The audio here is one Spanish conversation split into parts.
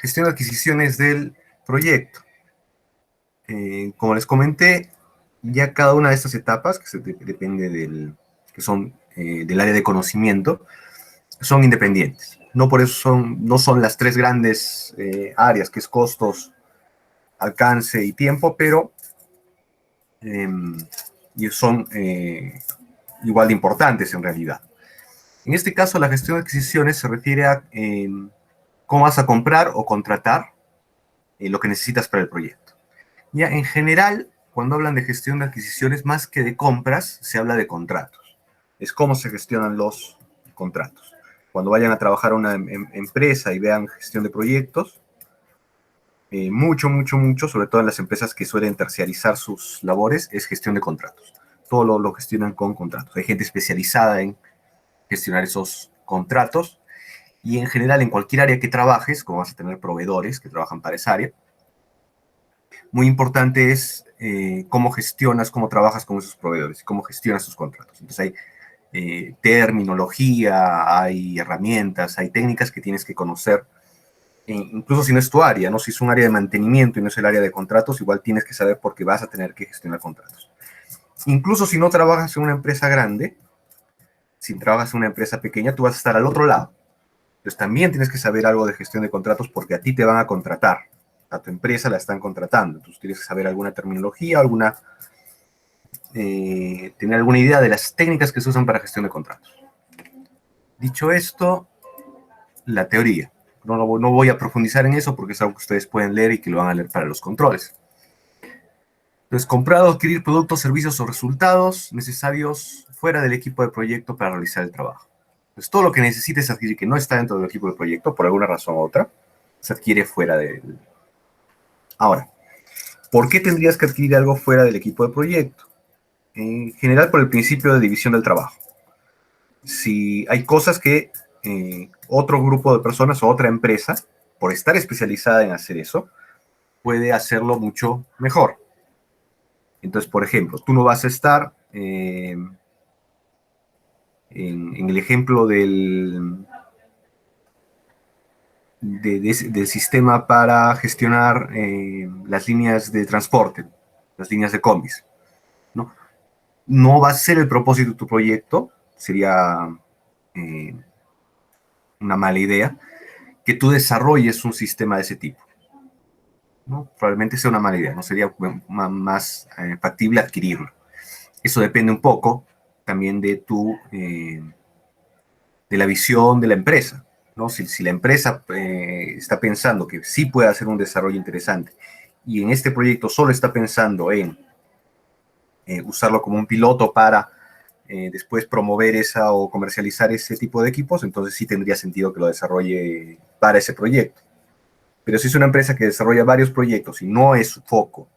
Gestión de adquisiciones del proyecto. Como les comenté, ya cada una de estas etapas, depende que son del área de conocimiento, son independientes. No por eso no son las tres grandes áreas, que es costos, alcance y tiempo, pero son igual de importantes en realidad. En este caso, la gestión de adquisiciones se refiere a cómo vas a comprar o contratar lo que necesitas para el proyecto. Ya en general, cuando hablan de gestión de adquisiciones, más que de compras, se habla de contratos. Es cómo se gestionan los contratos. Cuando vayan a trabajar a una empresa y vean gestión de proyectos, mucho, sobre todo en las empresas que suelen terciarizar sus labores, es gestión de contratos. Todo lo gestionan con contratos. Hay gente especializada en gestionar esos contratos y en general en cualquier área que trabajes, como vas a tener proveedores que trabajan para esa área, muy importante es cómo gestionas, cómo trabajas con esos proveedores, cómo gestionas sus contratos. Entonces hay terminología, hay herramientas, hay técnicas que tienes que conocer, incluso si no es tu área, ¿no? Si es un área de mantenimiento y no es el área de contratos, igual tienes que saber porque vas a tener que gestionar contratos. Incluso si no trabajas en una empresa grande, si trabajas en una empresa pequeña, tú vas a estar al otro lado. Entonces también tienes que saber algo de gestión de contratos porque a ti te van a contratar. A tu empresa la están contratando. Entonces tienes que saber alguna terminología, tener alguna idea de las técnicas que se usan para gestión de contratos. Dicho esto, la teoría. No voy a profundizar en eso porque es algo que ustedes pueden leer y que lo van a leer para los controles. Entonces, comprar o adquirir productos, servicios o resultados necesarios fuera del equipo de proyecto para realizar el trabajo. Entonces, todo lo que necesites adquirir que no está dentro del equipo de proyecto, por alguna razón u otra, se adquiere fuera del... Ahora, ¿por qué tendrías que adquirir algo fuera del equipo de proyecto? En general, por el principio de división del trabajo. Si hay cosas que otro grupo de personas o otra empresa, por estar especializada en hacer eso, puede hacerlo mucho mejor. Entonces, por ejemplo, tú no vas a estar en el ejemplo del sistema para gestionar las líneas de transporte, las líneas de combis. No va a ser el propósito de tu proyecto, sería una mala idea, que tú desarrolles un sistema de ese tipo. ¿No? Probablemente sea una mala idea, no sería más factible adquirirlo. Eso depende un poco también de la visión de la empresa, ¿no? Si la empresa está pensando que sí puede hacer un desarrollo interesante y en este proyecto solo está pensando en usarlo como un piloto para después promover esa o comercializar ese tipo de equipos, entonces sí tendría sentido que lo desarrolle para ese proyecto. Pero si es una empresa que desarrolla varios proyectos y no es su foco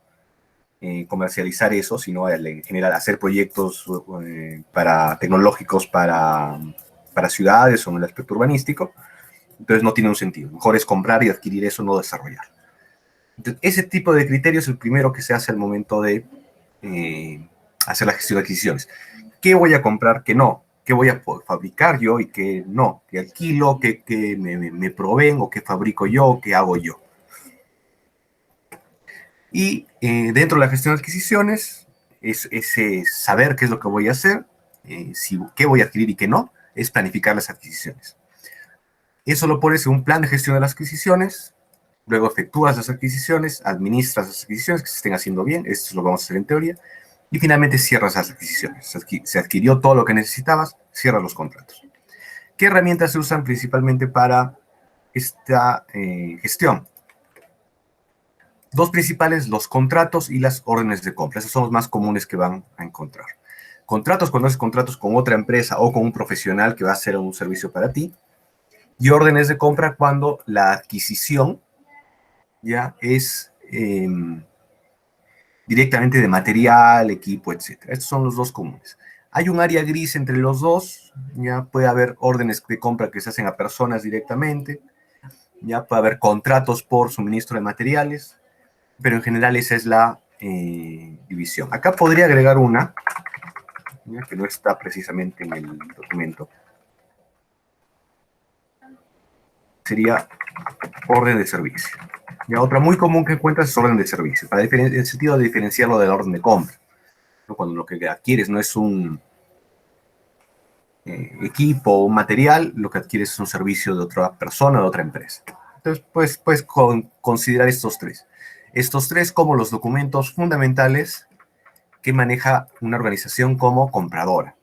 comercializar eso, sino en general hacer proyectos tecnológicos para ciudades o en el aspecto urbanístico, entonces no tiene un sentido. Mejor es comprar y adquirir eso, no desarrollar. Entonces, ese tipo de criterio es el primero que se hace al momento de hacer la gestión de adquisiciones. ¿Qué voy a comprar? ¿Qué no? ¿Qué voy a fabricar yo y qué no? ¿Qué alquilo? ¿Qué me proveen? ¿O qué fabrico yo? ¿Qué hago yo? Y dentro de la gestión de adquisiciones, es saber qué es lo que voy a hacer, qué voy a adquirir y qué no, es planificar las adquisiciones. Eso lo pones en un plan de gestión de las adquisiciones, luego efectúas las adquisiciones, administras las adquisiciones que se estén haciendo bien, esto es lo que vamos a hacer en teoría, y finalmente cierras las adquisiciones. Se adquirió todo lo que necesitabas, cierras los contratos. ¿Qué herramientas se usan principalmente para esta gestión? Dos principales, los contratos y las órdenes de compra. Esos son los más comunes que van a encontrar. Contratos, cuando haces contratos con otra empresa o con un profesional que va a hacer un servicio para ti. Y órdenes de compra cuando la adquisición ya es directamente de material, equipo, etc. Estos son los dos comunes. Hay un área gris entre los dos. Ya puede haber órdenes de compra que se hacen a personas directamente. Ya puede haber contratos por suministro de materiales. Pero en general esa es la división. Acá podría agregar una, que no está precisamente en el documento. Sería orden de servicio. Y otra muy común que encuentras es orden de servicio, para en el sentido de diferenciarlo del orden de compra, ¿no? Cuando lo que adquieres no es un equipo o un material, lo que adquieres es un servicio de otra persona, de otra empresa. Entonces, pues, puedes considerar estos tres. Estos tres como los documentos fundamentales que maneja una organización como compradora.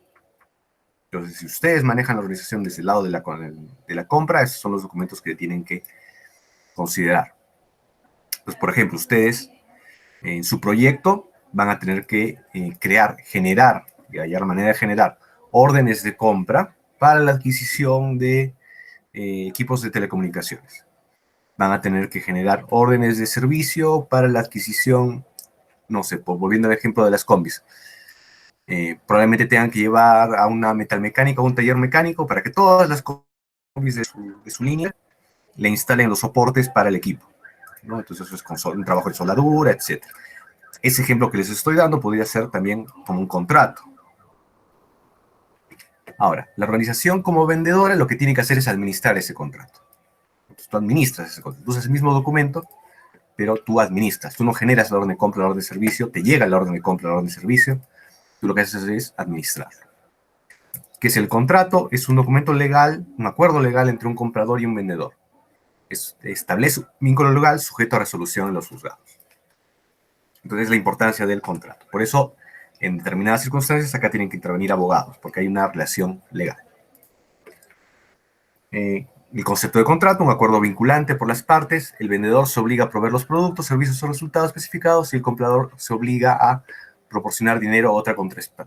Entonces, si ustedes manejan la organización desde el lado de la compra, esos son los documentos que tienen que considerar. Pues, por ejemplo, ustedes en su proyecto van a tener que generar, y hallar la manera de generar órdenes de compra para la adquisición de equipos de telecomunicaciones. Van a tener que generar órdenes de servicio para la adquisición, no sé, volviendo al ejemplo de las combis. Probablemente tengan que llevar a una metalmecánica o un taller mecánico para que todas las combis de su línea le instalen los soportes para el equipo, ¿no? Entonces eso es con un trabajo de soldadura, etc. Ese ejemplo que les estoy dando podría ser también como un contrato. Ahora, la organización como vendedora lo que tiene que hacer es administrar ese contrato. Entonces, tú administras ese contrato. Tú usas el mismo documento, pero tú administras. Tú no generas la orden de compra, la orden de servicio, te llega la orden de compra, la orden de servicio. Tú lo que haces es administrar. ¿Qué es el contrato? Es un documento legal, un acuerdo legal entre un comprador y un vendedor. Establece un vínculo legal sujeto a resolución en los juzgados. Entonces, la importancia del contrato. Por eso, en determinadas circunstancias, acá tienen que intervenir abogados, porque hay una relación legal. El concepto de contrato, un acuerdo vinculante por las partes. El vendedor se obliga a proveer los productos, servicios o resultados especificados y el comprador se obliga a proporcionar dinero o otra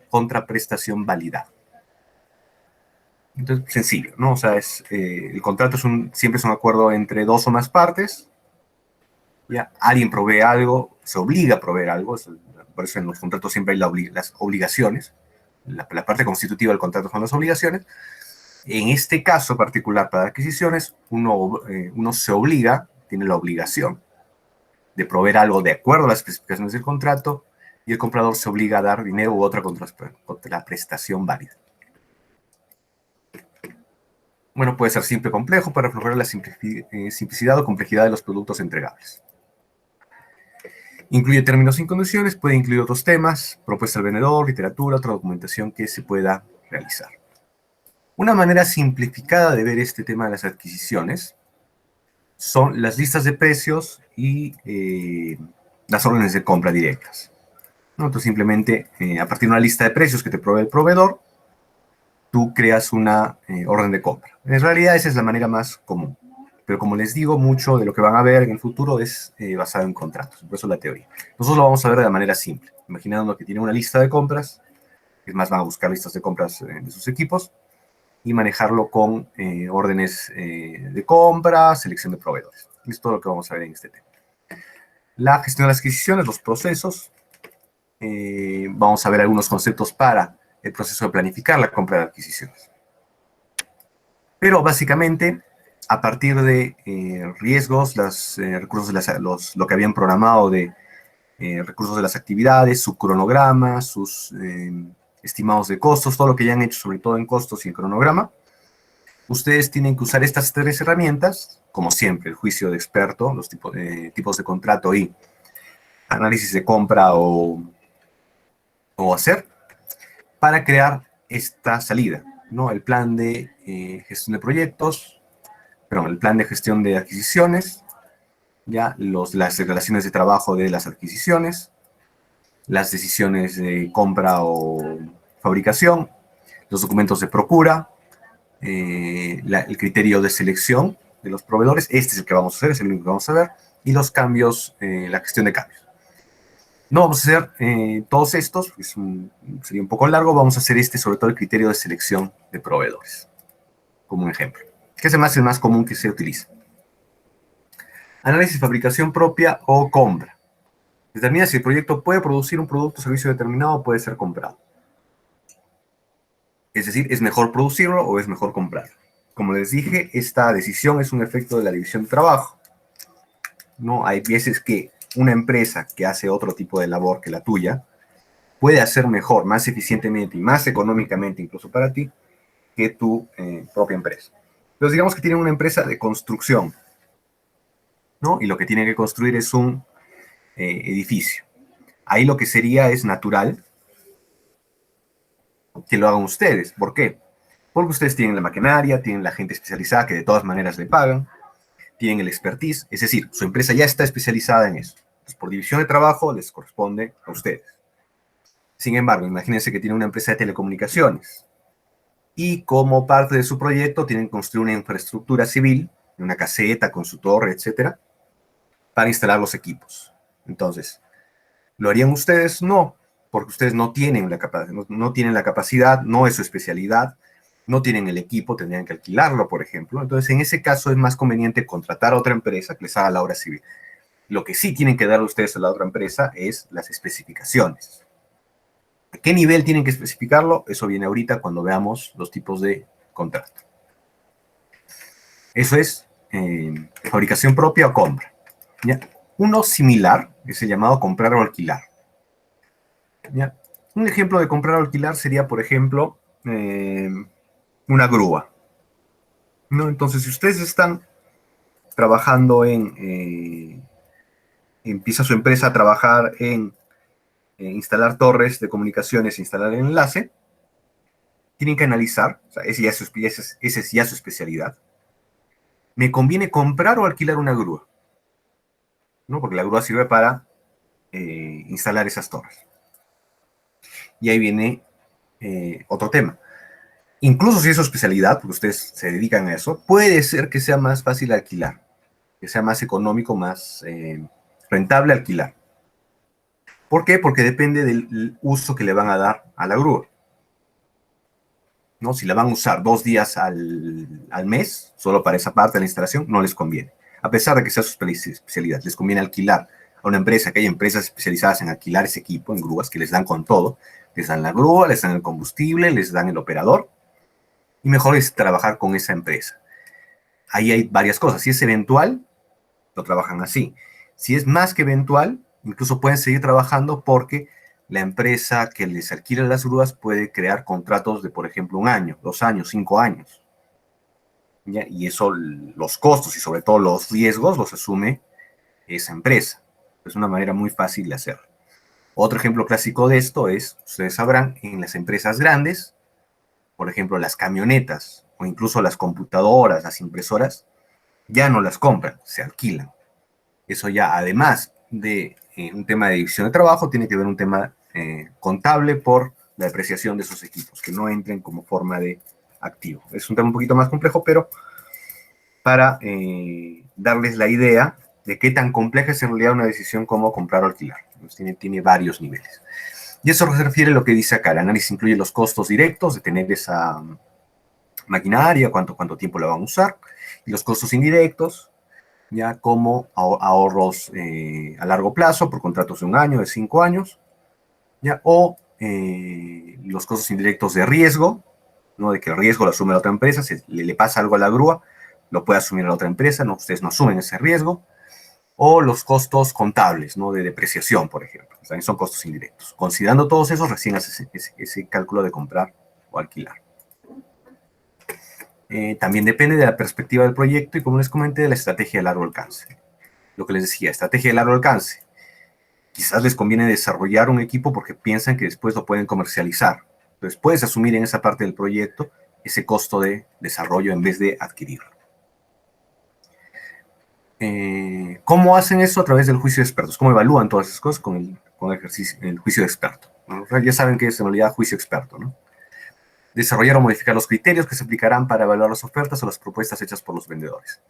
contraprestación válida. Entonces, sencillo, ¿no? O sea, el contrato siempre es un acuerdo entre dos o más partes. ¿Ya? Alguien provee algo, se obliga a proveer algo. Por eso en los contratos siempre hay las obligaciones. La parte constitutiva del contrato son las obligaciones. En este caso particular para adquisiciones, uno se obliga, tiene la obligación de proveer algo de acuerdo a las especificaciones del contrato y el comprador se obliga a dar dinero u otra contraprestación válida. Bueno, puede ser simple o complejo para reflejar la simplicidad o complejidad de los productos entregables. Incluye términos y condiciones, puede incluir otros temas, propuesta al vendedor, literatura, otra documentación que se pueda realizar. Una manera simplificada de ver este tema de las adquisiciones son las listas de precios y las órdenes de compra directas, ¿no? Entonces, simplemente, a partir de una lista de precios que te provee el proveedor, tú creas una orden de compra. En realidad, esa es la manera más común. Pero como les digo, mucho de lo que van a ver en el futuro es basado en contratos. Por eso la teoría. Nosotros lo vamos a ver de la manera simple. Imaginando que tienen una lista de compras, es más, van a buscar listas de compras de sus equipos, y manejarlo con órdenes de compra, selección de proveedores. Es todo lo que vamos a ver en este tema. La gestión de las adquisiciones, los procesos. Vamos a ver algunos conceptos para el proceso de planificar la compra de adquisiciones. Pero básicamente, a partir de riesgos, los recursos lo que habían programado de recursos de las actividades, su cronograma, sus estimados de costos, todo lo que ya han hecho, sobre todo en costos y en cronograma, ustedes tienen que usar estas tres herramientas, como siempre, el juicio de experto, los tipos de contrato y análisis de compra o hacer, para crear esta salida, ¿no? El plan de gestión de proyectos, perdón, el plan de gestión de adquisiciones, ya las declaraciones de trabajo de las adquisiciones, las decisiones de compra o fabricación, los documentos de procura, el criterio de selección de los proveedores, este es el que vamos a hacer, es el único que vamos a ver, y los cambios, la gestión de cambios. No vamos a hacer todos estos, sería un poco largo, vamos a hacer sobre todo el criterio de selección de proveedores, como un ejemplo, que es el más común que se utiliza. Análisis de fabricación propia o compra. Determina si el proyecto puede producir un producto o servicio determinado o puede ser comprado. Es decir, ¿es mejor producirlo o es mejor comprarlo? Como les dije, esta decisión es un efecto de la división de trabajo. ¿No? Hay veces que una empresa que hace otro tipo de labor que la tuya puede hacer mejor, más eficientemente y más económicamente incluso para ti que tu propia empresa. Entonces digamos que tienen una empresa de construcción ¿no? Y lo que tienen que construir es un edificio. Ahí lo que sería es natural que lo hagan ustedes. ¿Por qué? Porque ustedes tienen la maquinaria, tienen la gente especializada que de todas maneras le pagan, tienen el expertise, es decir, su empresa ya está especializada en eso. Entonces, por división de trabajo les corresponde a ustedes. Sin embargo, imagínense que tienen una empresa de telecomunicaciones y como parte de su proyecto tienen que construir una infraestructura civil, una caseta con su torre, etcétera, para instalar los equipos. Entonces, ¿lo harían ustedes? No, porque ustedes no tienen no tienen la capacidad, no es su especialidad, no tienen el equipo, tendrían que alquilarlo, por ejemplo. Entonces, en ese caso es más conveniente contratar a otra empresa que les haga la obra civil. Lo que sí tienen que dar ustedes a la otra empresa es las especificaciones. ¿A qué nivel tienen que especificarlo? Eso viene ahorita cuando veamos los tipos de contrato. Eso es fabricación propia o compra. ¿Ya? Uno similar es el llamado comprar o alquilar. ¿Ya? Un ejemplo de comprar o alquilar sería, por ejemplo, una grúa, ¿no? Entonces, si ustedes están trabajando empieza su empresa a trabajar en instalar torres de comunicaciones, instalar el enlace, tienen que analizar, o sea, esa es ya su especialidad. ¿Me conviene comprar o alquilar una grúa? ¿No? Porque la grúa sirve para instalar esas torres. Y ahí viene otro tema. Incluso si es su especialidad, porque ustedes se dedican a eso, puede ser que sea más fácil alquilar, que sea más económico, más rentable alquilar. ¿Por qué? Porque depende del uso que le van a dar a la grúa. ¿No? Si la van a usar 2 días al mes, solo para esa parte de la instalación, no les conviene. A pesar de que sea su especialidad, les conviene alquilar a una empresa, que hay empresas especializadas en alquilar ese equipo, en grúas, que les dan con todo. Les dan la grúa, les dan el combustible, les dan el operador, y mejor es trabajar con esa empresa. Ahí hay varias cosas. Si es eventual, lo trabajan así. Si es más que eventual, incluso pueden seguir trabajando porque la empresa que les alquila las grúas puede crear contratos de, por ejemplo, 1 año, 2 años, 5 años. ¿Ya? Y eso, los costos y sobre todo los riesgos los asume esa empresa. Es una manera muy fácil de hacerlo. Otro ejemplo clásico de esto es, ustedes sabrán, en las empresas grandes, por ejemplo, las camionetas o incluso las computadoras, las impresoras, ya no las compran, se alquilan. Eso ya, además de un tema de división de trabajo, tiene que ver un tema contable por la depreciación de esos equipos, que no entren como forma de activo. Es un tema un poquito más complejo, pero para darles la idea de qué tan compleja es en realidad una decisión como comprar o alquilar. Entonces, tiene varios niveles. Y eso se refiere a lo que dice acá. El análisis incluye los costos directos de tener esa maquinaria, cuánto tiempo la van a usar, y los costos indirectos, ya como ahorros a largo plazo por contratos de 1 año, de 5 años, ya, o los costos indirectos de riesgo, ¿no? De que el riesgo lo asume la otra empresa, si le pasa algo a la grúa, lo puede asumir la otra empresa, ¿no? Ustedes no asumen ese riesgo, o los costos contables, ¿no? De depreciación, por ejemplo, también son costos indirectos. Considerando todos esos, recién hace ese cálculo de comprar o alquilar. También depende de la perspectiva del proyecto y, como les comenté, de la estrategia de largo alcance. Lo que les decía, estrategia de largo alcance. Quizás les conviene desarrollar un equipo porque piensan que después lo pueden comercializar. Entonces puedes asumir en esa parte del proyecto ese costo de desarrollo en vez de adquirirlo. ¿Cómo hacen eso? A través del juicio de expertos. ¿Cómo evalúan todas esas cosas? Con el juicio de experto. ¿No? Ya saben que es en realidad juicio experto, ¿no? Desarrollar o modificar los criterios que se aplicarán para evaluar las ofertas o las propuestas hechas por los vendedores.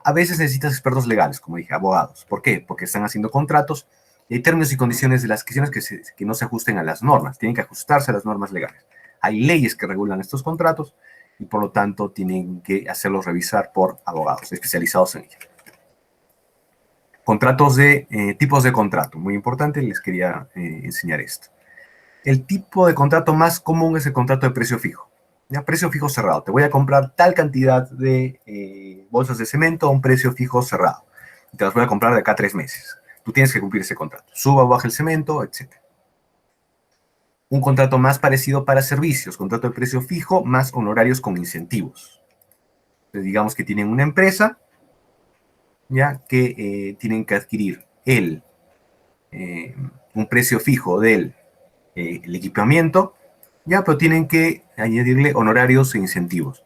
A veces necesitas expertos legales, como dije, abogados. ¿Por qué? Porque están haciendo contratos y hay términos y condiciones de las adquisiciones que no se ajusten a las normas, tienen que ajustarse a las normas legales. Hay leyes que regulan estos contratos y por lo tanto tienen que hacerlos revisar por abogados especializados en ello. Contratos tipos de contrato, muy importante, les quería enseñar esto. El tipo de contrato más común es el contrato de precio fijo. ¿Ya? Precio fijo cerrado. Te voy a comprar tal cantidad de bolsas de cemento a un precio fijo cerrado. Te las voy a comprar de acá a 3 meses. Tú tienes que cumplir ese contrato. Suba o baja el cemento, etc. Un contrato más parecido para servicios. Contrato de precio fijo más honorarios con incentivos. Entonces, digamos que tienen una empresa ya que tienen que adquirir un precio fijo del el equipamiento, ya, pero tienen que añadirle honorarios e incentivos.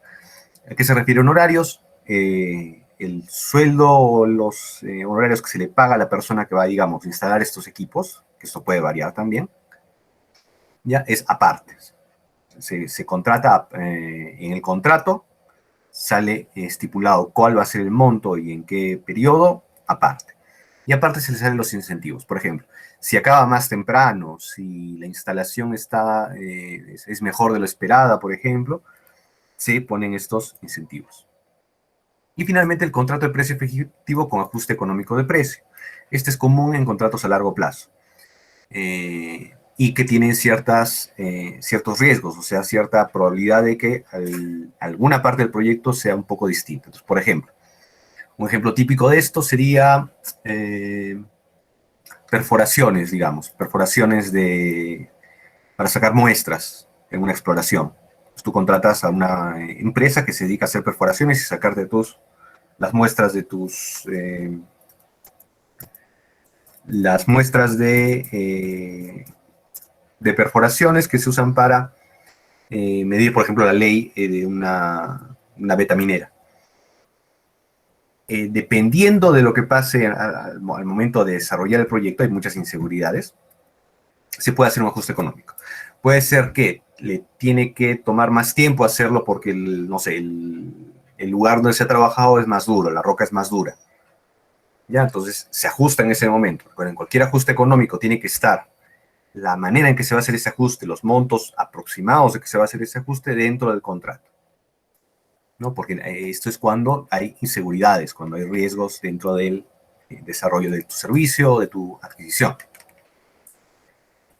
¿A qué se refiere honorarios? El sueldo o los honorarios que se le paga a la persona que va, digamos, a instalar estos equipos, que esto puede variar también, ya es aparte. Se contrata, en el contrato sale estipulado cuál va a ser el monto y en qué periodo, aparte. Y aparte se le salen los incentivos. Por ejemplo, si acaba más temprano, si la instalación está, es mejor de lo esperada, por ejemplo, se ponen estos incentivos. Y finalmente el contrato de precio efectivo con ajuste económico de precio. Este es común en contratos a largo plazo. Y que tienen ciertos riesgos, o sea, cierta probabilidad de que alguna parte del proyecto sea un poco distinta. Entonces, por ejemplo, un ejemplo típico de esto sería perforaciones, digamos, para sacar muestras en una exploración. Pues tú contratas a una empresa que se dedica a hacer perforaciones y sacar las muestras las muestras de perforaciones que se usan para medir, por ejemplo, la ley de una beta minera. Dependiendo de lo que pase al momento de desarrollar el proyecto, hay muchas inseguridades, se puede hacer un ajuste económico. Puede ser que le tiene que tomar más tiempo hacerlo porque, no sé, el lugar donde se ha trabajado es más duro, la roca es más dura. ¿Ya? Entonces se ajusta en ese momento. Pero en cualquier ajuste económico tiene que estar la manera en que se va a hacer ese ajuste, los montos aproximados de que se va a hacer ese ajuste dentro del contrato, ¿no? Porque esto es cuando hay inseguridades, cuando hay riesgos dentro del desarrollo de tu servicio, de tu adquisición.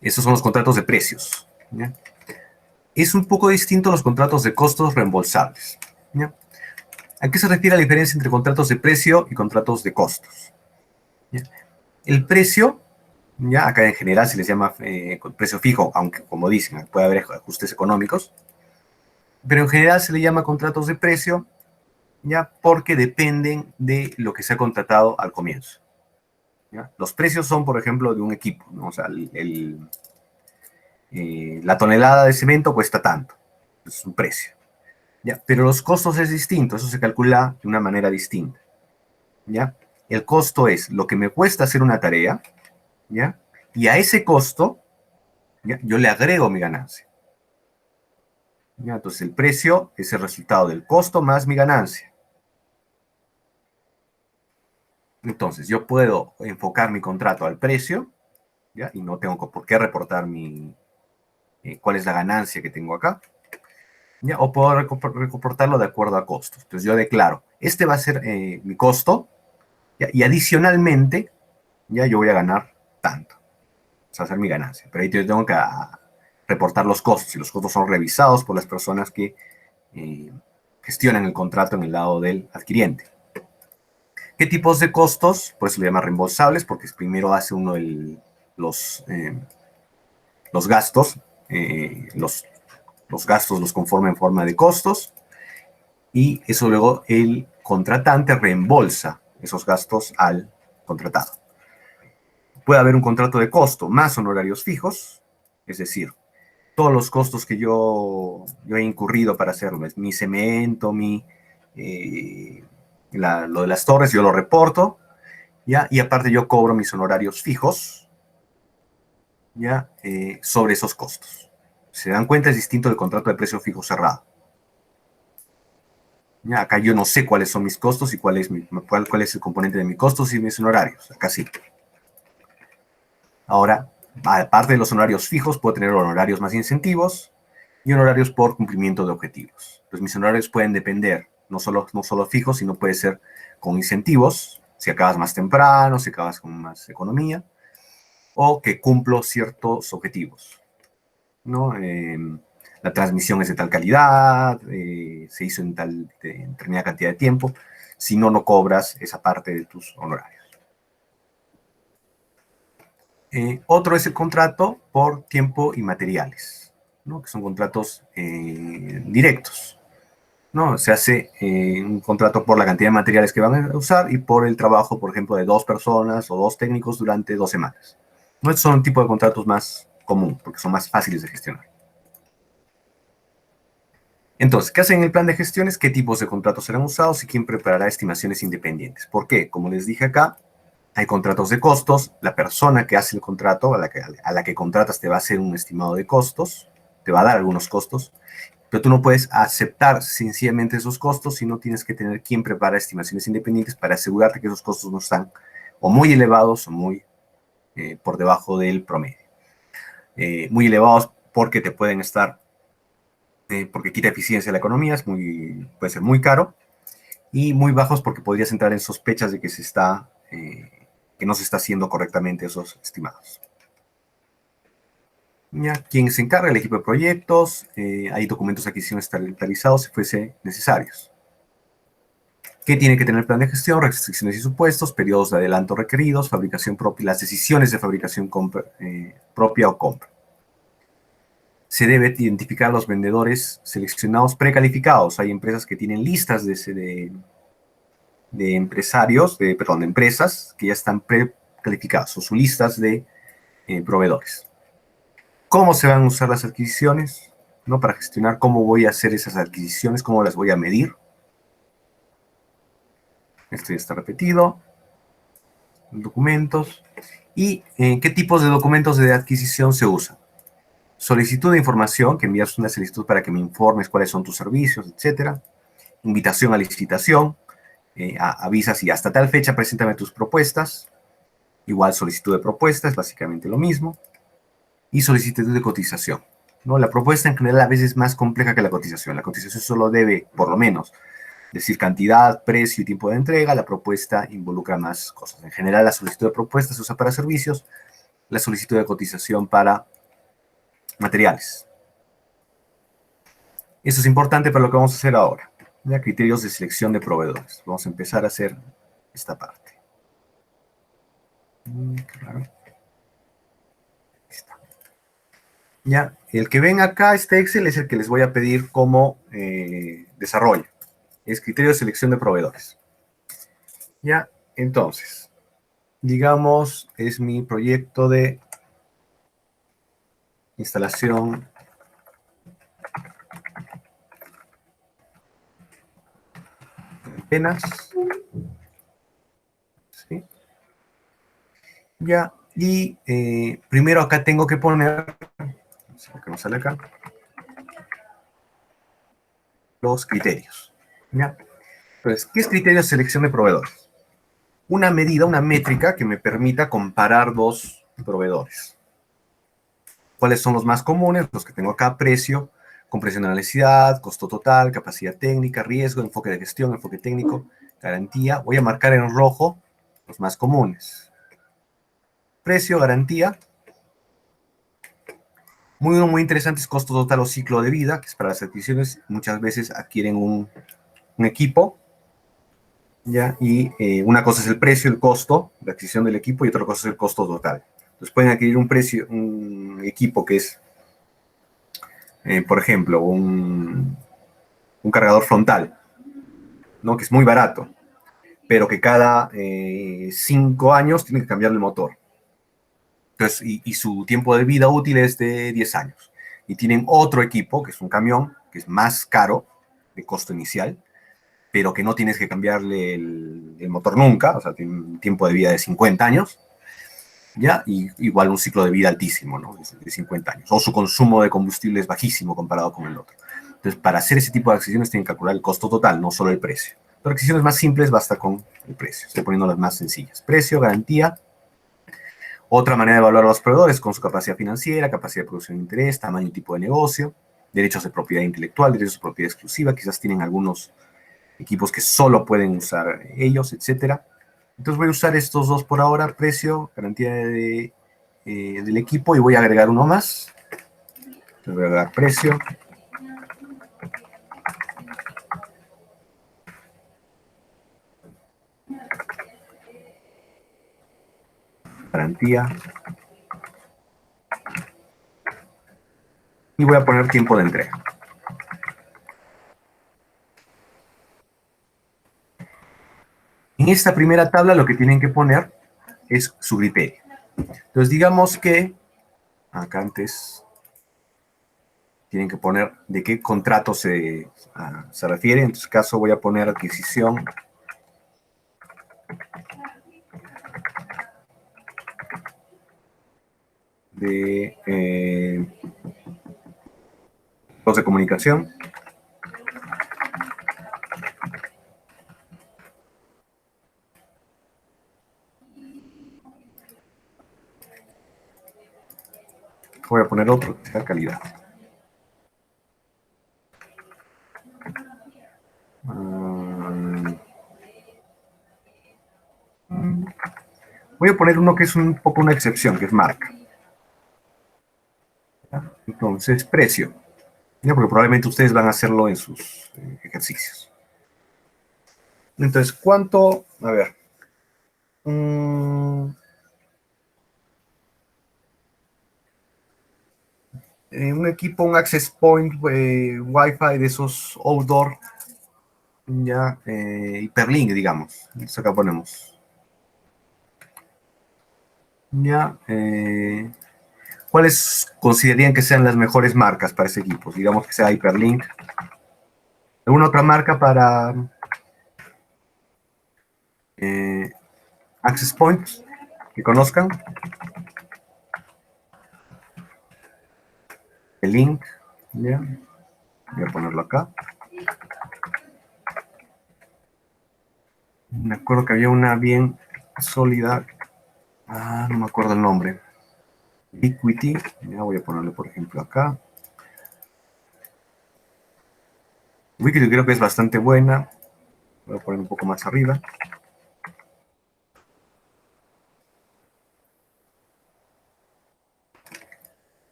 Esos son los contratos de precios, ¿ya? Es un poco distinto a los contratos de costos reembolsables, ¿ya? ¿A qué se refiere la diferencia entre contratos de precio y contratos de costos? ¿Ya? El precio, ya acá en general se les llama precio fijo, aunque como dicen, puede haber ajustes económicos, pero en general se le llama contratos de precio, ya porque dependen de lo que se ha contratado al comienzo. ¿Ya? Los precios son, por ejemplo, de un equipo, ¿no? O sea, la tonelada de cemento cuesta tanto, es un precio. ¿Ya? Pero los costos es distinto, eso se calcula de una manera distinta. ¿Ya? El costo es lo que me cuesta hacer una tarea, ¿ya? Y a ese costo, ¿ya? Yo le agrego mi ganancia. ¿Ya? Entonces el precio es el resultado del costo más mi ganancia. Entonces yo puedo enfocar mi contrato al precio, ¿ya? Y no tengo por qué reportar cuál es la ganancia que tengo acá, ¿ya? O puedo reportarlo de acuerdo a costos. Entonces yo declaro, este va a ser mi costo, ¿ya? Y adicionalmente, ya yo voy a ganar tanto. O sea, hacer mi ganancia. Pero ahí yo tengo que reportar los costos, y los costos son revisados por las personas que gestionan el contrato en el lado del adquiriente. ¿Qué tipos de costos? Pues se le llama reembolsables, porque primero hace uno los gastos, los gastos los conforma en forma de costos, y eso luego el contratante reembolsa esos gastos al contratado. Puede haber un contrato de costo más honorarios fijos, es decir, todos los costos que yo he incurrido para hacerlo, mi cemento, lo de las torres, yo lo reporto, ¿ya? Y aparte yo cobro mis honorarios fijos, ¿ya? Sobre esos costos. Se dan cuenta, es distinto del contrato de precio fijo cerrado. ¿Ya? Acá yo no sé cuáles son mis costos y cuál es el componente de mis costos y mis honorarios. Acá sí. Ahora, aparte de los honorarios fijos, puedo tener honorarios más incentivos y honorarios por cumplimiento de objetivos. Entonces, mis honorarios pueden depender no solo fijos, sino puede ser con incentivos, si acabas más temprano, si acabas con más economía, o que cumplo ciertos objetivos, ¿no? La transmisión es de tal calidad, se hizo en determinada cantidad de tiempo, si no, no cobras esa parte de tus honorarios. Otro es el contrato por tiempo y materiales, ¿no? Que son contratos directos. ¿no? Se hace un contrato por la cantidad de materiales que van a usar y por el trabajo, por ejemplo, de 2 personas o 2 técnicos durante 2 semanas. ¿No? Estos son un tipo de contratos más común, porque son más fáciles de gestionar. Entonces, ¿qué hacen en el plan de gestiones? ¿Qué tipos de contratos serán usados y quién preparará estimaciones independientes? ¿Por qué? Como les dije acá, hay contratos de costos. La persona que hace el contrato, a la que contratas, te va a hacer un estimado de costos, te va a dar algunos costos, pero tú no puedes aceptar sencillamente esos costos, sino tienes que tener quien prepara estimaciones independientes para asegurarte que esos costos no están o muy elevados o muy por debajo del promedio. Muy elevados porque te pueden estar, porque quita eficiencia de la economía, puede ser muy caro, y muy bajos porque podrías entrar en sospechas de que no se está haciendo correctamente esos estimados. ¿Ya? ¿Quién se encarga? El equipo de proyectos. Hay documentos de adquisición estandarizados si fuese necesarios. ¿Qué tiene que tener el plan de gestión? Restricciones y supuestos, periodos de adelanto requeridos, fabricación propia, las decisiones de fabricación propia o compra. Se debe identificar a los vendedores seleccionados precalificados. Hay empresas que tienen listas de empresarios, de empresas que ya están precalificadas o sus listas de proveedores. ¿Cómo se van a usar las adquisiciones? ¿No? Para gestionar cómo voy a hacer esas adquisiciones, cómo las voy a medir. Esto ya está repetido. Documentos. ¿Y qué tipos de documentos de adquisición se usan? Solicitud de información, que envías una solicitud para que me informes cuáles son tus servicios, etcétera. Invitación a licitación, avisas y hasta tal fecha preséntame tus propuestas. Igual solicitud de propuestas, básicamente lo mismo. Y solicitud de cotización, ¿no? La propuesta en general a veces es más compleja que la cotización. La cotización solo debe, por lo menos, decir cantidad, precio y tiempo de entrega. La propuesta involucra más cosas. En general, la solicitud de propuesta se usa para servicios, la solicitud de cotización para materiales. Eso es importante para lo que vamos a hacer ahora. ¿Ya? Criterios de selección de proveedores. Vamos a empezar a hacer esta parte. Claro. Ya, el que ven acá, este Excel, es el que les voy a pedir como desarrollo. Es criterio de selección de proveedores. Ya, entonces, digamos, es mi proyecto de instalación de antenas. ¿Sí? Ya, y primero acá tengo que poner, que no sale acá, los criterios. ¿Ya? Entonces, ¿qué es criterio de selección de proveedores? Una medida, una métrica que me permita comparar dos proveedores. ¿Cuáles son los más comunes? Los que tengo acá: precio, comprensión de la necesidad, costo total, capacidad técnica, riesgo, enfoque de gestión, enfoque técnico, garantía. Voy a marcar en rojo los más comunes. Precio, garantía. Muy interesante es costo total o ciclo de vida, que es para las adquisiciones. Muchas veces adquieren un equipo, ¿ya? Y una cosa es el precio, el costo de adquisición del equipo, y otra cosa es el costo total. Entonces pueden adquirir un equipo que es, por ejemplo, un cargador frontal, ¿no? Que es muy barato, pero que cada 5 años tiene que cambiar el motor. Entonces, y su tiempo de vida útil es de 10 años. Y tienen otro equipo, que es un camión, que es más caro de costo inicial, pero que no tienes que cambiarle el motor nunca, o sea, tiene un tiempo de vida de 50 años, ¿ya? Y igual un ciclo de vida altísimo, ¿no? De 50 años. O su consumo de combustible es bajísimo comparado con el otro. Entonces, para hacer ese tipo de adquisiciones tienen que calcular el costo total, no solo el precio. Para adquisiciones más simples basta con el precio. Estoy poniendo las más sencillas. Precio, garantía. Otra manera de evaluar a los proveedores con su capacidad financiera, capacidad de producción de interés, tamaño y tipo de negocio, derechos de propiedad intelectual, derechos de propiedad exclusiva. Quizás tienen algunos equipos que solo pueden usar ellos, etcétera. Entonces voy a usar estos dos por ahora: precio, garantía del equipo, y voy a agregar uno más. Entonces voy a agregar precio, garantía, y voy a poner tiempo de entrega. En esta primera tabla lo que tienen que poner es su criterio. Entonces digamos que, acá antes, tienen que poner de qué contrato se refiere. En este caso voy a poner adquisición de los de comunicación. Voy a poner otro, que sea calidad. Voy a poner uno que es un poco una excepción, que es marca. Entonces, precio. ¿Ya? Porque probablemente ustedes van a hacerlo en sus ejercicios. Entonces, ¿cuánto? A ver. Un equipo, un access point, Wi-Fi de esos outdoor, ya, Hyperlink, digamos. Esto acá ponemos. Ya, ¿cuáles considerarían que sean las mejores marcas para ese equipo? Digamos que sea Hyperlink. ¿Alguna otra marca para access points que conozcan? El link, ya. Voy a ponerlo acá. Me acuerdo que había una bien sólida. No me acuerdo el nombre. Equity. Ya voy a ponerle, por ejemplo, acá. Equity creo que es bastante buena. Voy a poner un poco más arriba.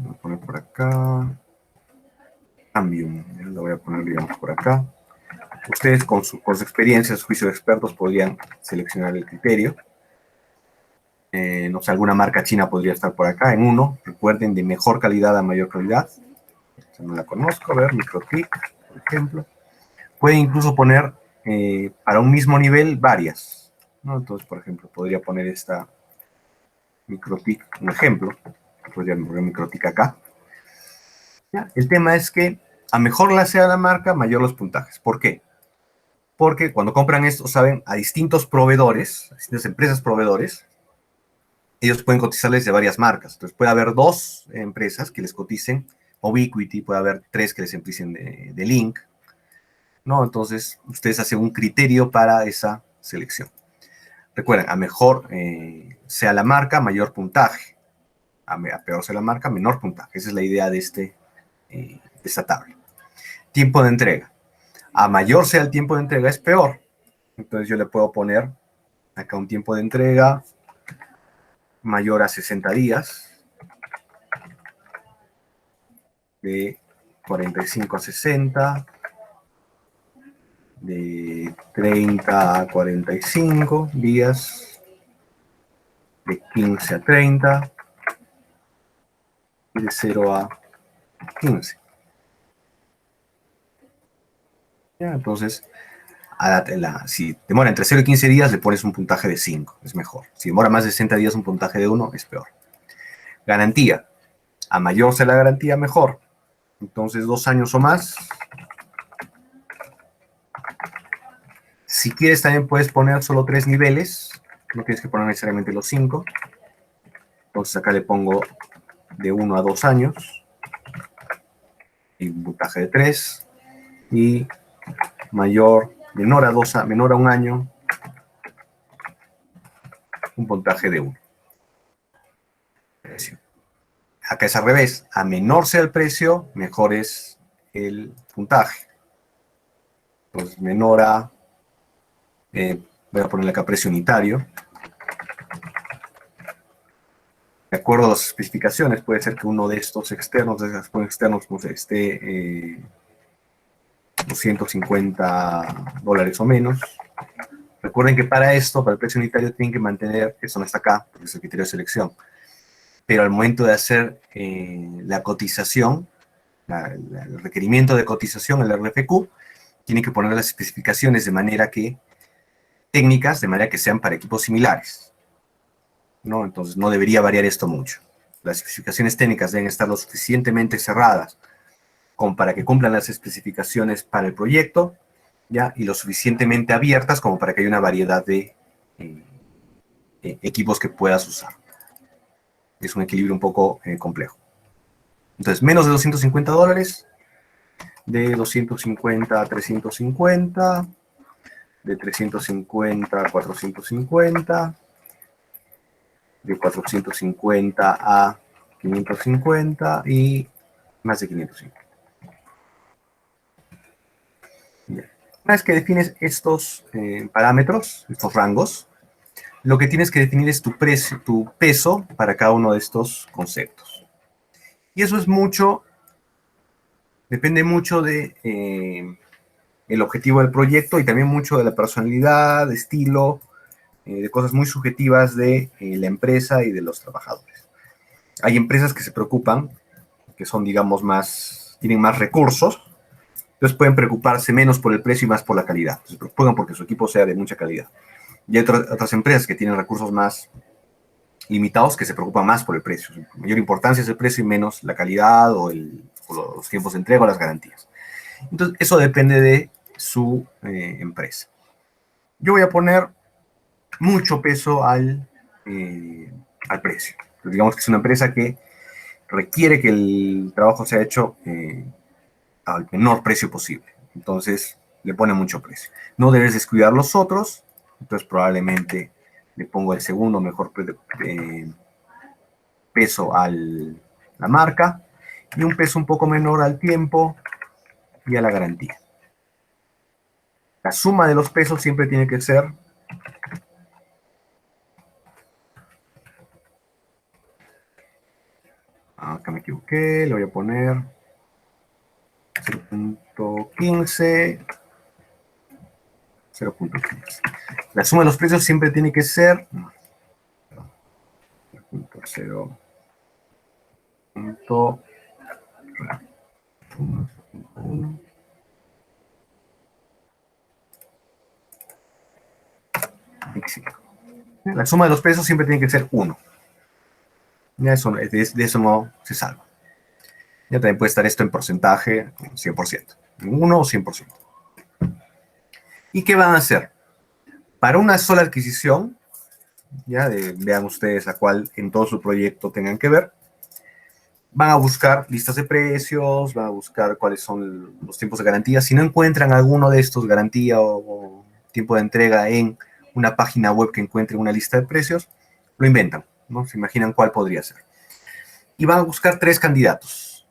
Voy a poner por acá. Cambium. Lo voy a poner, digamos, por acá. Ustedes con su experiencia, su juicio de expertos, podrían seleccionar el criterio. No sé, alguna marca china podría estar por acá en uno. Recuerden, de mejor calidad a mayor calidad. Esta no la conozco. A ver, Microtik, por ejemplo. Pueden incluso poner para un mismo nivel varias, ¿no? Entonces, por ejemplo, podría poner esta Microtik, un ejemplo. Podría poner Microtik acá. ¿Ya? El tema es que a mejor la sea la marca, mayor los puntajes. ¿Por qué? Porque cuando compran esto, saben, a distintos proveedores, a distintas empresas proveedores, ellos pueden cotizarles de varias marcas. Entonces puede haber dos empresas que les coticen Ubiquiti, puede haber tres que les coticen de Link, ¿no? Entonces ustedes hacen un criterio para esa selección. Recuerden, a mejor sea la marca, mayor puntaje. A peor sea la marca, menor puntaje. Esa es la idea de esta tabla. Tiempo de entrega. A mayor sea el tiempo de entrega, es peor. Entonces yo le puedo poner acá un tiempo de entrega mayor a 60 días, de 45 a 60, de 30 a 45 días, de 15 a 30, y de 0 a 15. ¿Ya? Entonces, si demora entre 0 y 15 días, le pones un puntaje de 5, es mejor. Si demora más de 60 días, un puntaje de 1 es peor. Garantía. A mayor sea la garantía, mejor. Entonces, 2 años o más. Si quieres, también puedes poner solo 3 niveles. No tienes que poner necesariamente los 5. Entonces, acá le pongo de 1 a 2 años. Y un puntaje de 3. Y menor a 1 año, un puntaje de 1. Acá es al revés. A menor sea el precio, mejor es el puntaje. Entonces, menor a, voy a ponerle acá precio unitario. De acuerdo a las especificaciones, puede ser que uno de estos externos, no sé, esté $250 o menos. Recuerden que para esto, para el precio unitario, tienen que mantener, eso no está acá, porque es el criterio de selección. Pero al momento de hacer la cotización, el requerimiento de cotización, el RFQ, tienen que poner las especificaciones de manera que técnicas de manera que sean para equipos similares, ¿no? Entonces no debería variar esto mucho. Las especificaciones técnicas deben estar lo suficientemente cerradas como para que cumplan las especificaciones para el proyecto, ¿ya? Y lo suficientemente abiertas como para que haya una variedad de equipos que puedas usar. Es un equilibrio un poco complejo. Entonces, menos de $250, de 250 a 350, de 350 a 450, de 450 a 550 y más de 550. Bien. Una vez que defines estos parámetros, estos rangos, lo que tienes que definir es tu peso para cada uno de estos conceptos. Y eso es mucho, depende mucho de el objetivo del proyecto y también mucho de la personalidad, de estilo, de cosas muy subjetivas de la empresa y de los trabajadores. Hay empresas que se preocupan, que son, digamos, tienen más recursos, entonces pueden preocuparse menos por el precio y más por la calidad. Se preocupan porque su equipo sea de mucha calidad. Y hay otras empresas que tienen recursos más limitados que se preocupan más por el precio. Su mayor importancia es el precio y menos la calidad o los tiempos de entrega o las garantías. Entonces, eso depende de su empresa. Yo voy a poner mucho peso al precio. Entonces, digamos que es una empresa que requiere que el trabajo sea hecho al menor precio posible. Entonces, le pone mucho precio. No debes descuidar los otros, entonces probablemente le pongo el segundo mejor peso a la marca y un peso un poco menor al tiempo y a la garantía. La suma de los pesos siempre tiene que ser acá me equivoqué, le voy a poner 0.15, 0.15. La suma de los precios siempre tiene que ser 0.0. La suma de los precios siempre tiene que ser 1. De eso no se salva. Ya también puede estar esto en porcentaje, 100%. 1 o 100%. ¿Y qué van a hacer? Para una sola adquisición, vean ustedes a cuál en todo su proyecto tengan que ver, van a buscar listas de precios, van a buscar cuáles son los tiempos de garantía. Si no encuentran alguno de estos, garantía o tiempo de entrega en una página web que encuentre una lista de precios, lo inventan, ¿no? Se imaginan cuál podría ser. Y van a buscar 3 candidatos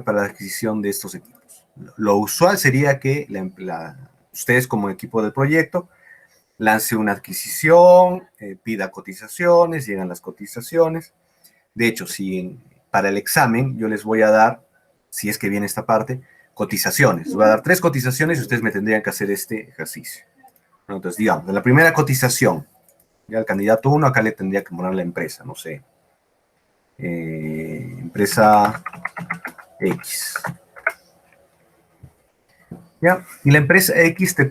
para la adquisición de estos equipos. Lo usual sería que ustedes como equipo del proyecto lance una adquisición, pida cotizaciones, llegan las cotizaciones. De hecho, para el examen yo les voy a dar, si es que viene esta parte, cotizaciones. Les voy a dar 3 cotizaciones y ustedes me tendrían que hacer este ejercicio. Entonces, digamos, en la primera cotización, ya el candidato 1, acá le tendría que poner la empresa, no sé, empresa X. ¿Ya? Y la empresa X te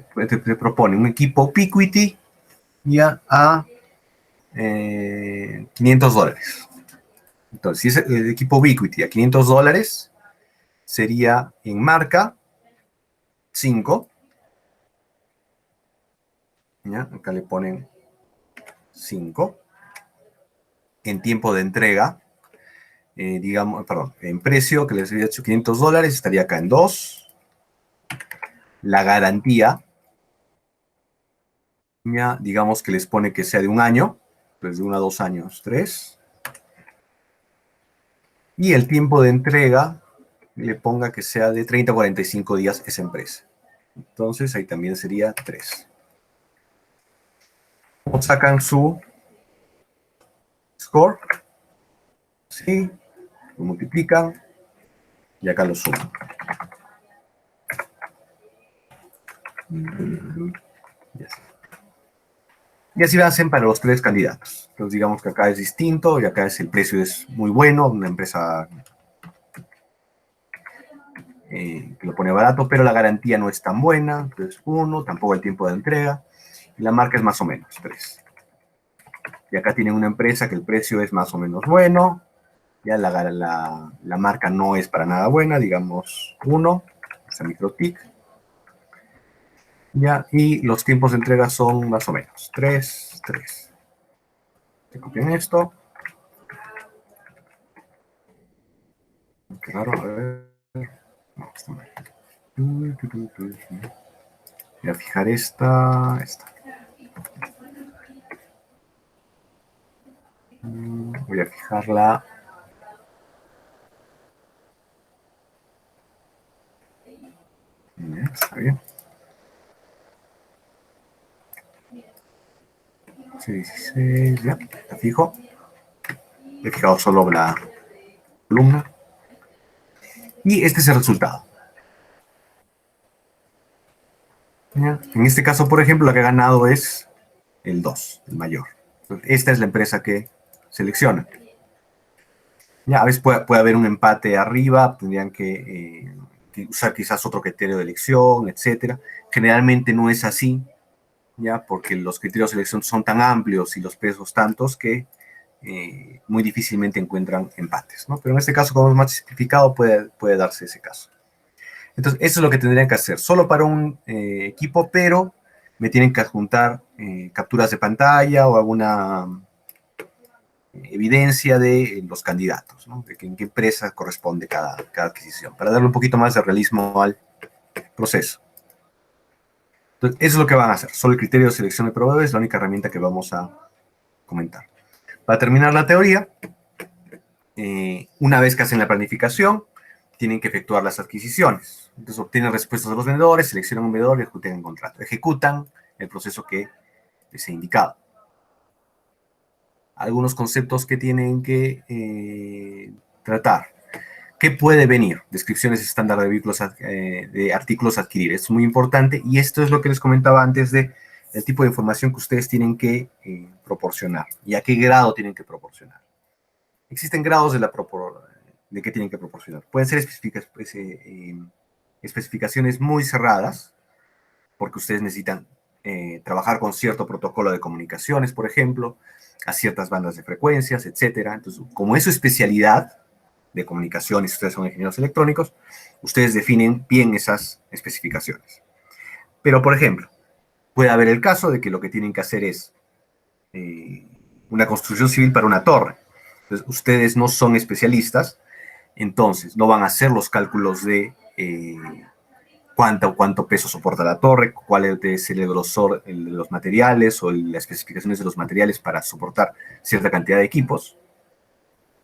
propone un equipo Piquity ya a $500. Entonces, si es el equipo Ubiquiti a $500, sería en marca 5. ¿Ya? Acá le ponen 5. En tiempo de entrega, digamos, perdón, en precio que les había hecho $500, estaría acá en 2. La garantía, ya, digamos que les pone que sea de un año, pues de 1 a 2 años, 3. Y el tiempo de entrega, le ponga que sea de 30 a 45 días esa empresa. Entonces ahí también sería 3. Sacan su score, ¿sí? Lo multiplican y acá lo suman. Y así lo hacen para los 3 candidatos. Entonces digamos que acá es distinto y acá el precio es muy bueno, una empresa que lo pone barato, pero la garantía no es tan buena, entonces 1, tampoco el tiempo de entrega. Y la marca es más o menos 3. Y acá tienen una empresa que el precio es más o menos bueno. Ya la marca no es para nada buena, digamos 1, esa MikroTik. Ya, y los tiempos de entrega son más o menos 3, 3. Se copian esto. Qué raro, a ver. No, está mal. Voy a fijar esta. Voy a fijarla. Está bien. 16, ya, la fijo. He fijado solo la columna. Y este es el resultado. ¿Ya? En este caso, por ejemplo, la que ha ganado es el 2, el mayor. Entonces, esta es la empresa que selecciona. Ya, a veces puede haber un empate arriba, tendrían que usar quizás otro criterio de elección, etcétera. Generalmente no es así, ya, porque los criterios de elección son tan amplios y los pesos tantos que muy difícilmente encuentran empates, ¿no? Pero en este caso, como es más simplificado, puede darse ese caso. Entonces, eso es lo que tendrían que hacer, solo para un equipo, pero me tienen que adjuntar capturas de pantalla o alguna evidencia de los candidatos, ¿no? De que en qué empresa corresponde cada adquisición, para darle un poquito más de realismo al proceso. Entonces, eso es lo que van a hacer. Solo el criterio de selección de proveedores es la única herramienta que vamos a comentar. Para terminar la teoría, una vez que hacen la planificación, tienen que efectuar las adquisiciones. Entonces obtienen respuestas de los vendedores, seleccionan un vendedor y ejecutan el contrato. Ejecutan el proceso que les he indicado. Algunos conceptos que tienen que tratar. ¿Qué puede venir? Descripciones estándar de vehículos, de artículos a adquirir. Esto es muy importante y esto es lo que les comentaba antes de el tipo de información que ustedes tienen que proporcionar y a qué grado tienen que proporcionar. Existen grados de qué tienen que proporcionar. Pueden ser especificaciones muy cerradas, porque ustedes necesitan trabajar con cierto protocolo de comunicaciones, por ejemplo, a ciertas bandas de frecuencias, etcétera. Entonces, como es su especialidad de comunicaciones, ustedes son ingenieros electrónicos, ustedes definen bien esas especificaciones. Pero, por ejemplo, puede haber el caso de que lo que tienen que hacer es una construcción civil para una torre. Entonces, ustedes no son especialistas, entonces no van a hacer los cálculos de cuánto peso soporta la torre, cuál es el grosor de los materiales o las especificaciones de los materiales para soportar cierta cantidad de equipos.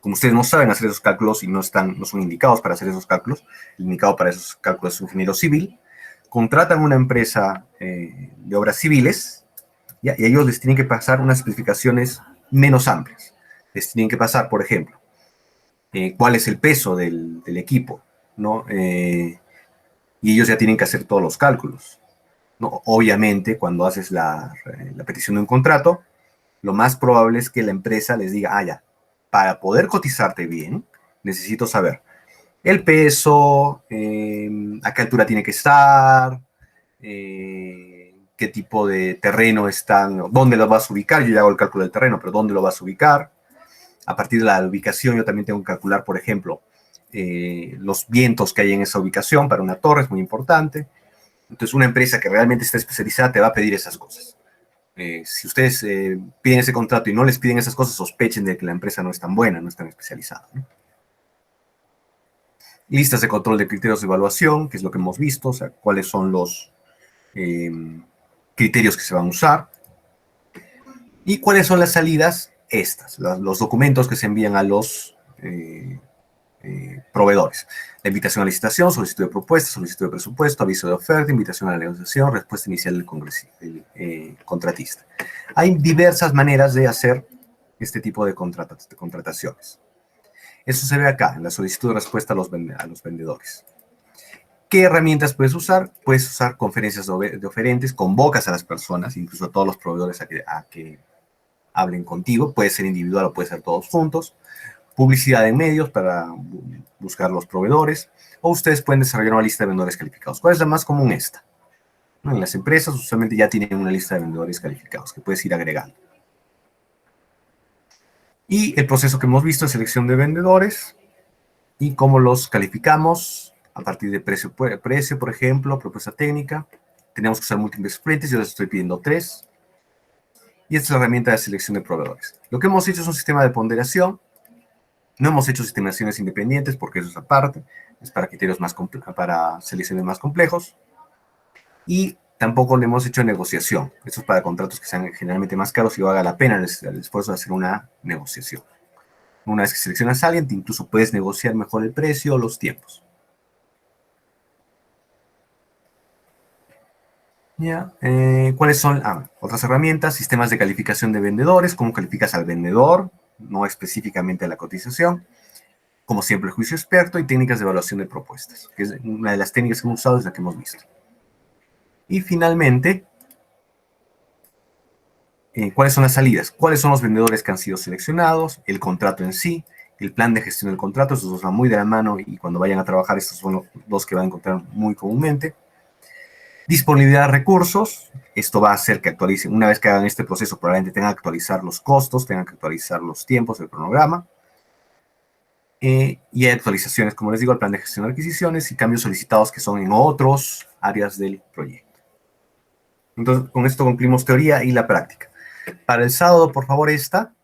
Como ustedes no saben hacer esos cálculos y no son indicados para hacer esos cálculos, el indicado para esos cálculos es un ingeniero civil, contratan una empresa de obras civiles, ¿ya? Y ellos les tienen que pasar unas especificaciones menos amplias. Les tienen que pasar, por ejemplo, cuál es el peso del equipo, ¿no? Y ellos ya tienen que hacer todos los cálculos, ¿no? Obviamente, cuando haces la petición de un contrato, lo más probable es que la empresa les diga, ya, para poder cotizarte bien, necesito saber el peso, a qué altura tiene que estar, qué tipo de terreno están, dónde lo vas a ubicar. Yo ya hago el cálculo del terreno, pero dónde lo vas a ubicar. A partir de la ubicación, yo también tengo que calcular, por ejemplo, los vientos que hay en esa ubicación para una torre, es muy importante. Entonces, una empresa que realmente está especializada te va a pedir esas cosas. Si ustedes piden ese contrato y no les piden esas cosas, sospechen de que la empresa no es tan buena, no es tan especializada, ¿no? Listas de control de criterios de evaluación, que es lo que hemos visto, o sea, cuáles son los criterios que se van a usar. ¿Y cuáles son las salidas? Estas, los documentos que se envían a los proveedores. La invitación a licitación, solicitud de propuesta, solicitud de presupuesto, aviso de oferta, invitación a la negociación, respuesta inicial del contratista. Hay diversas maneras de hacer este tipo de contrataciones. Eso se ve acá, en la solicitud de respuesta a los vendedores. ¿Qué herramientas puedes usar? Puedes usar conferencias de oferentes, convocas a las personas, incluso a todos los proveedores a que hablen contigo. Puede ser individual o puede ser todos juntos. Publicidad en medios para buscar los proveedores, o ustedes pueden desarrollar una lista de vendedores calificados. ¿Cuál es la más común? Esta. ¿no? En las empresas usualmente ya tienen una lista de vendedores calificados que puedes ir agregando. Y el proceso que hemos visto es selección de vendedores y cómo los calificamos a partir de precio, por ejemplo, propuesta técnica. Tenemos que usar múltiples frentes, yo les estoy pidiendo 3. Y esta es la herramienta de selección de proveedores. Lo que hemos hecho es un sistema de ponderación. No hemos hecho estimaciones independientes porque eso es aparte. Es para criterios para selecciones más complejos. Y tampoco le hemos hecho negociación. Esto es para contratos que sean generalmente más caros y valga la pena el esfuerzo de hacer una negociación. Una vez que seleccionas a alguien, incluso puedes negociar mejor el precio o los tiempos. ¿Ya? ¿Cuáles son otras herramientas? Sistemas de calificación de vendedores. ¿Cómo calificas al vendedor? No específicamente a la cotización. Como siempre, el juicio experto y técnicas de evaluación de propuestas, que es una de las técnicas que hemos usado, es la que hemos visto. Y finalmente, ¿cuáles son las salidas? ¿Cuáles son los vendedores que han sido seleccionados? El contrato en sí, el plan de gestión del contrato, esos dos van muy de la mano y cuando vayan a trabajar estos son los dos que van a encontrar muy comúnmente. Disponibilidad de recursos, esto va a hacer que actualicen, una vez que hagan este proceso probablemente tengan que actualizar los costos, tengan que actualizar los tiempos del cronograma. Y hay actualizaciones, como les digo, al plan de gestión de adquisiciones y cambios solicitados que son en otros áreas del proyecto. Entonces, con esto concluimos teoría y la práctica. Para el sábado, por favor, esta.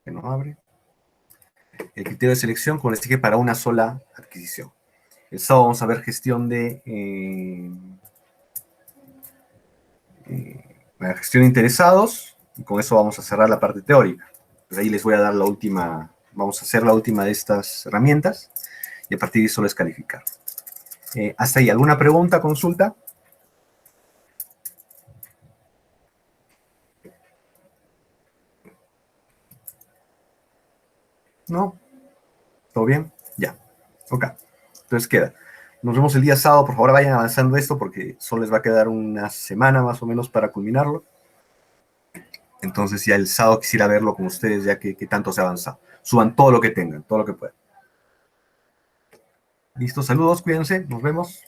Que no abre. El criterio de selección, como les dije, para una sola adquisición. El sábado vamos a ver gestión de gestión de interesados. Y con eso vamos a cerrar la parte teórica. Pues ahí les voy a dar la última, vamos a hacer la última de estas herramientas y a partir de eso les calificar. Hasta ahí, ¿alguna pregunta, consulta? ¿No? ¿Todo bien? Ya. Ok. Entonces queda. Nos vemos el día sábado. Por favor, vayan avanzando esto porque solo les va a quedar una semana más o menos para culminarlo. Entonces ya el sábado quisiera verlo con ustedes ya que tanto se ha avanzado. Suban todo lo que tengan, todo lo que puedan. Listo, saludos, cuídense, nos vemos.